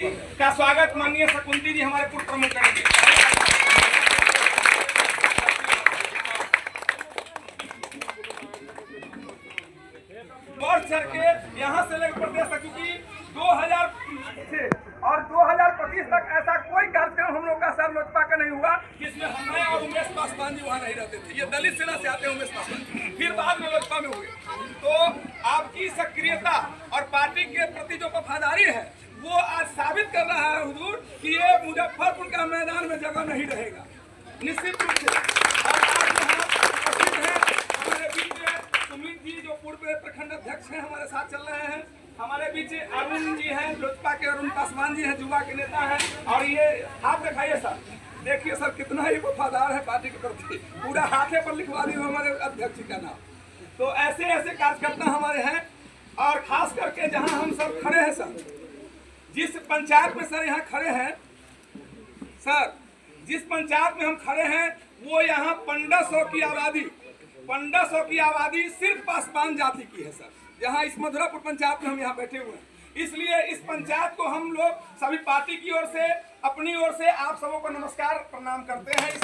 का स्वागत माननीय शकुंती जी हमारे पूर्व प्रमुख करेंगे। बढ़ चढ़ के यहाँ से लेकर प्रदेश तक, क्योंकि 2000 से और 2025 तक ऐसा कोई कार्यक्रम हम लोग का सर लोजपा का नहीं हुआ जिसमें हमारे और उमेश पासवान जी वहाँ नहीं रहते थे। ये दलित सेना से आते हैं उमेश पासवान, फिर बाद में लोजपा में हुए। तो आपकी सक्रियता और पार्टी के प्रति जो वफादारी है वो आज साबित कर रहा है हुजूर कि ये मुजफ्फरपुर का मैदान में जगह नहीं रहेगा निश्चित रूप से। और आज यहाँ उपस्थित हैं हमारे बीच सुमित जी जो पूर्व प्रखंड अध्यक्ष हैं, हमारे साथ चल रहे हैं। हमारे बीच अरुण जी हैं, लोजपा के अरुण पासवान जी हैं, युवा के नेता हैं। और ये आप दिखाइए सर, देखिए सर कितना ही वफादार है पार्टी के प्रति, पूरा हाथे पर लिखवा दी हमारे अध्यक्ष जी का नाम। तो ऐसे ऐसे कार्यकर्ता हमारे हैं। और खास करके जहाँ हम सब खड़े हैं सर, जिस पंचायत में सर यहाँ खड़े हैं सर, जिस पंचायत में हम खड़े हैं वो यहाँ 1500 की आबादी सिर्फ पासवान जाति की है सर। यहाँ इस मधुरापुर पंचायत में हम यहाँ बैठे हुए हैं। इसलिए इस पंचायत को हम लोग सभी पार्टी की ओर से, अपनी ओर से आप सबों को नमस्कार प्रणाम करते हैं। इस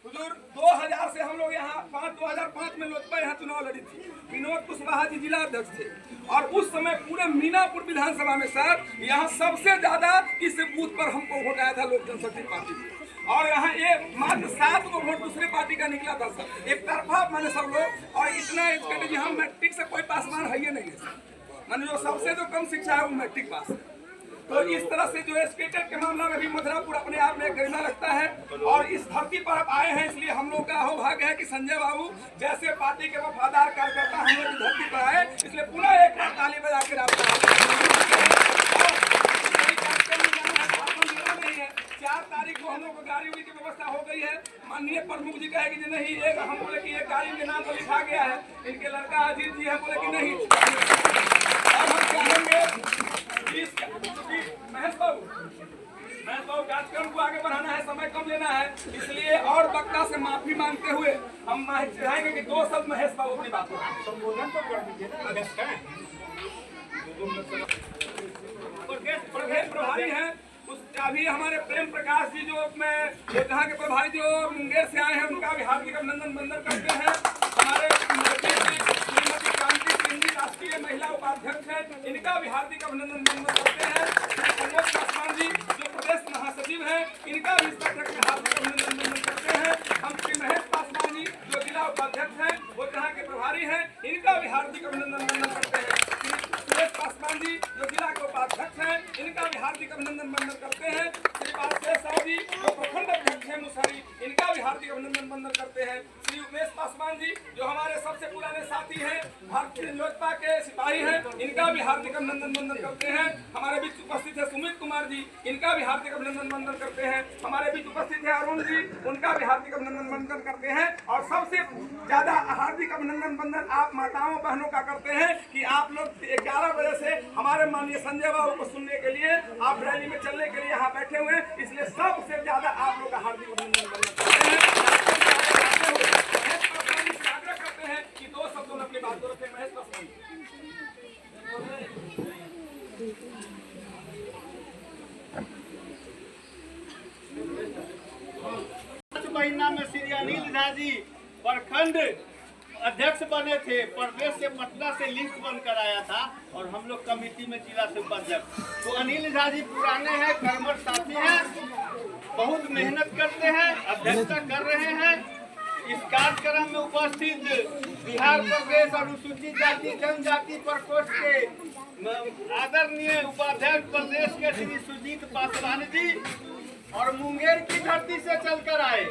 हुजूर 2000 से हम लोग यहाँ 2005 में लोजपा यहाँ चुनाव लड़ी थी। विनोद कुशवाहा जी जिला अध्यक्ष थे और उस समय पूरे मीनापुर विधानसभा में सर यहाँ सबसे ज्यादा इस बूथ पर हमको वोट आया था लोक जनशक्ति पार्टी से। और यहाँ ये मात्र 7 को वोट दूसरे पार्टी का निकला था सर, एक तरफा माने सब लोग। और इतना एजुकेटेड यहाँ मैट्रिक से कोई पासवान है ही नहीं है सर, माने जो सबसे जो कम शिक्षा है वो मैट्रिक पास है। तो इस तरह से जो एजुकेटेड के मामला में भी मधुरापुर अपने आप में गरिमा रखता है। और इस धरती पर आप आए हैं, इसलिए हम लोग का अहोभाग्य है कि संजय बाबू जैसे पार्टी के वफादार कार्यकर्ता हम लोग की धरती पर आए। इसलिए पुनः एक बार ताली बजा के आपको 4 तारीख को हम लोग को गाड़ी की व्यवस्था हो गई है। माननीय प्रमुख जी कहेगी कि नहीं, एक हम बोले कि एक गाड़ी के नाम पर लिखा गया है, इनके लड़का अजीत जी है, बोले कि नहीं। अब हम चाहेंगे महेश बाबू कार्यक्रम को आगे बढ़ाना है, समय कम लेना है, इसलिए और वक्ता से माफी मांगते हुए हम चाहेंगे कि 2 शब्द महेश बाबू अपनी बात संबोधन तो कर दीजिए ना। प्रभारी हैं अभी हमारे प्रेम प्रकाश जी जो यहाँ के प्रभारी जो मुंगेर से आए हैं, उनका भी हार्दिक अभिनंदन वंदन करते हैं। हमारे श्रीमती कांति सिंह जी राष्ट्रीय महिला उपाध्यक्ष हैं, इनका भी हार्दिक अभिनंदन वंदन करते हैं। प्रमोद पासवान जी जो प्रदेश महासचिव हैं, इनका भी इस बैठक में हार्दिक अभिनंदन वंदन करते हैं। हम श्री महेश पासवान जी जो जिला उपाध्यक्ष हैं, वो यहाँ के प्रभारी हैं, इनका भी हार्दिक अभिनंदन वंदन करते हैं। सुरेश पासवान जी जो जिला के उपाध्यक्ष हैं, इनका भी हार्दिक अभिनंदन वंदन करते हैं। श्री पासवान साहब जी जो प्रखंड अध्यक्ष हैं मुसहरी, इनका भी हार्दिक अभिनंदन वंदन करते हैं। श्री उमेश पासवान जी जो हमारे सबसे पुराने साथी हैं, भारतीय लोजपा के सिपाही हैं, इनका भी हार्दिक अभिनंदन वंदन करते हैं। हमारे बीच उपस्थित है सुमित कुमार जी, इनका भी हार्दिक अभिनंदन वंदन करते हैं। हमारे बीच उपस्थित है अरुण जी, उनका भी हार्दिक अभिनंदन वंदन करते हैं। और सबसे ज्यादा हार्दिक अभिनंदन वंदन आप माताओं बहनों का करते हैं कि आप लोग 11 बजे से हमारे माननीय संजय बाबू को सुनने के लिए, आप रैली में चलने के लिए यहाँ बैठे हुए हैं, इसलिए सबसे ज्यादा आप लोग का हार्दिक अभिनंदन वंदन करते हैं। आग्रह करते हैं कि 2 शब्दों में अपनी बात को रखें। महेश पासवान महीना में श्री अनिल झा जी प्रखंड अध्यक्ष बने थे, प्रदेश से पटना से लिस्ट बन कर आया था और हम लोग कमेटी में जिला से उपाध्यक्ष। तो अनिल झा जी पुराने हैं, कर्मठ साथी हैं, बहुत मेहनत करते हैं, अध्यक्षता कर रहे हैं। इस कार्यक्रम में उपस्थित बिहार प्रदेश अनुसूचित जाति जनजाति प्रकोष्ठ के आदरणीय उपाध्यक्ष प्रदेश के श्री सुजीत पासवान जी और मुंगेर की धरती से चलकर आए।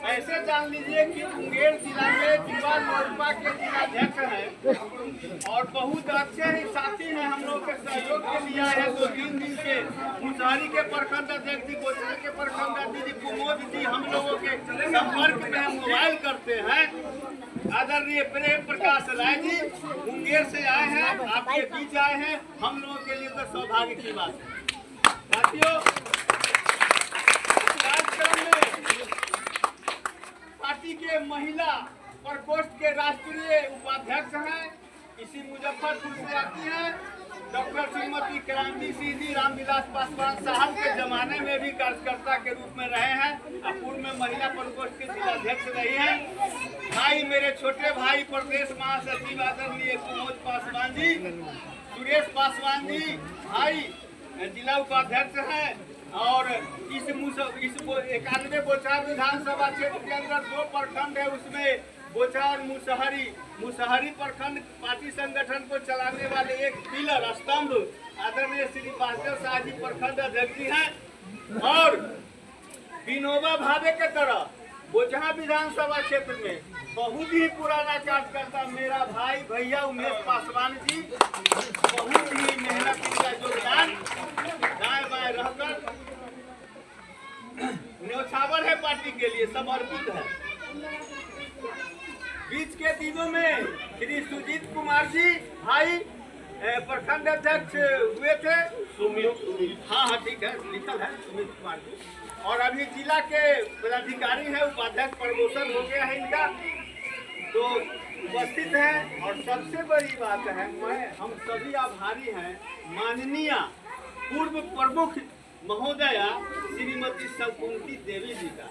ऐसे जान लीजिए कि मुंगेर जिला में युवा लोजपा के जिलाध्यक्ष हैं और बहुत अच्छे ही साथी हैं। हम लोग के सहयोग के लिए आए हैं 2-3 दिन से। मुसहरी के प्रखंड अध्यक्ष जी, गोचर के प्रखंड अध्यक्ष जी, कुमोद जी हम लोगों के संपर्क में मोबाइल करते हैं। आदरणीय प्रेम प्रकाश राय जी मुंगेर से आए हैं, आपके बीच आए हैं, हम लोगों के लिए तो सौभाग्य की बात है। साथियों, कार्यक्रम में पार्टी के महिला प्रकोष्ठ के राष्ट्रीय उपाध्यक्ष हैं इसी मुजफ्फरपुर से आती हैं। डॉक्टर श्रीमती क्रांति सिंह जी रामविलास पासवान साहब के जमाने में भी कार्यकर्ता के रूप में रहे हैं और पूर्व में महिला प्रकोष्ठ के जिलाध्यक्ष रही हैं। भाई मेरे छोटे भाई प्रदेश महासचिव आदरणीय कुमोद पासवान जी, सुरेश पासवान जी भाई जिला उपाध्यक्ष हैं। और इस 91 बोचार विधानसभा क्षेत्र के अंदर 2 प्रखंड है, उसमें बोचार मुसहरी प्रखंड पार्टी संगठन को चलाने वाले एक पिलर स्तंभ आदरणीय श्री बासदेव शाह जी प्रखंड अध्यक्ष हैं। और विनोबा भावे के तरह बोचहा विधानसभा क्षेत्र में बहुत ही पुराना कार्यकर्ता मेरा भाई भैया उमेश पासवान जी, बहुत ही मेहनत का योगदान दाएं बाएं रहकर न्यौछावर है, पार्टी के लिए समर्पित है। बीच के दिनों में श्री सुजीत कुमार जी भाई प्रखंड अध्यक्ष हुए थे। हाँ ठीक है, लिखल है सुमित कुमार जी। और अभी जिला के पदाधिकारी है, उपाध्यक्ष प्रमोशन हो गया है इनका, तो उपस्थित है। और सबसे बड़ी बात है, हम सभी आभारी हैं माननीय पूर्व प्रमुख महोदया श्रीमती शकुंती देवी जी का,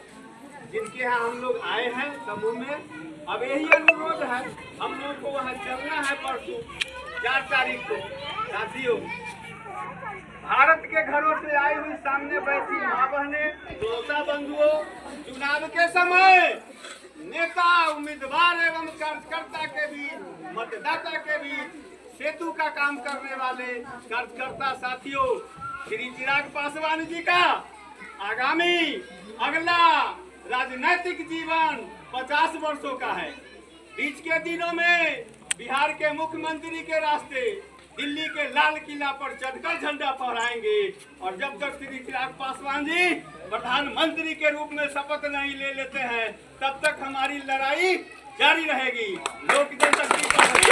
जिनके यहाँ हम लोग आए हैं समूह में। अब यही अनुरोध है, हम लोग को वहाँ चलना है परसों 4 तारीख को। साथियों, भारत के घरों से आई हुई सामने बैठी माँ बहने, श्रोता बंधुओं, चुनाव के समय नेता उम्मीदवार एवं कार्यकर्ता के बीच, मतदाता के बीच सेतु का काम करने वाले कार्यकर्ता साथियों, श्री चिराग पासवान जी का आगामी अगला राजनैतिक जीवन 50 वर्षों का है। बीच के दिनों में बिहार के मुख्यमंत्री के रास्ते दिल्ली के लाल किला पर चढ़कर झंडा फहराएंगे। और जब तक श्री चिराग पासवान जी प्रधानमंत्री के रूप में शपथ नहीं ले लेते हैं, तब तक हमारी लड़ाई जारी रहेगी। लोक जनशक्ति पार्टी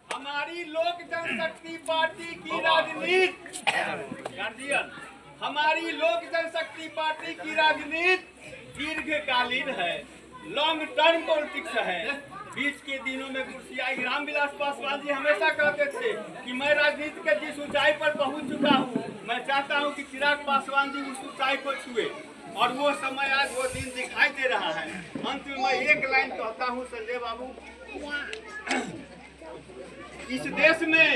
हमारी लोक जनशक्ति पार्टी की राजनीति गार्जियन, हमारी लोक जनशक्ति पार्टी की राजनीति दीर्घकालीन है, लॉन्ग टर्म पॉलिटिक्स है। बीच के दिनों में कुर्सी आई। रामविलास पासवान जी हमेशा कहते थे कि मैं राजनीति के जिस ऊंचाई पर पहुंच चुका हूं, मैं चाहता हूं कि चिराग पासवान जी उस ऊंचाई को छुए। और वो समय आज वो दिन दिखाई दे रहा है। अंत में मैं एक लाइन कहता हूं संजय बाबू, इस देश में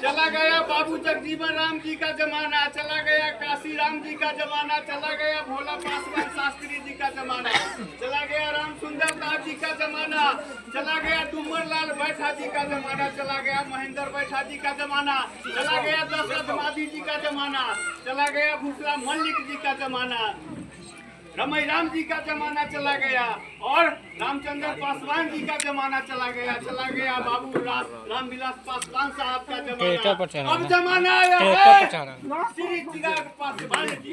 चला गया बाबू जगजीवन राम जी का जमाना, चला गया काशी राम जी का जमाना, चला गया भोला पासवान शास्त्री जी का जमाना, चला गया राम सुंदर दास जी का जमाना, चला गया डूमर लाल बैठा जी का जमाना, चला गया महेंद्र बैठा जी का जमाना, चला गया दशरथ माधी जी का जमाना, चला गया भूसरा मल्लिक जी का जमाना, रमई राम जी का जमाना चला गया, और रामचंद्र पासवान जी का जमाना चला गया बाबू रामविलास पासवान साहब का जमाना। अब जमाना आया है श्री चिराग पासवान जी।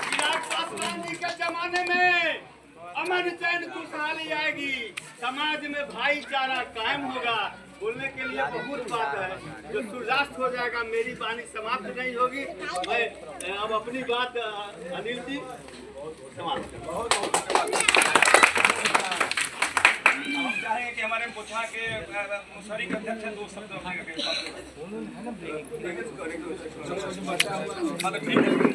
चिराग पासवान जी के जमाने में अमन चैन खुशहाली आएगी, समाज में भाईचारा कायम होगा। बोलने के लिए बहुत बात है, जो सूर्यास्त हो जाएगा मेरी वाणी समाप्त नहीं होगी। मैं अब अपनी बात अनिल जी समाप्त। हम चाहेंगे कि हमारे बोचहा के मुसहरी के अध्यक्ष 2 शब्द ठीक है।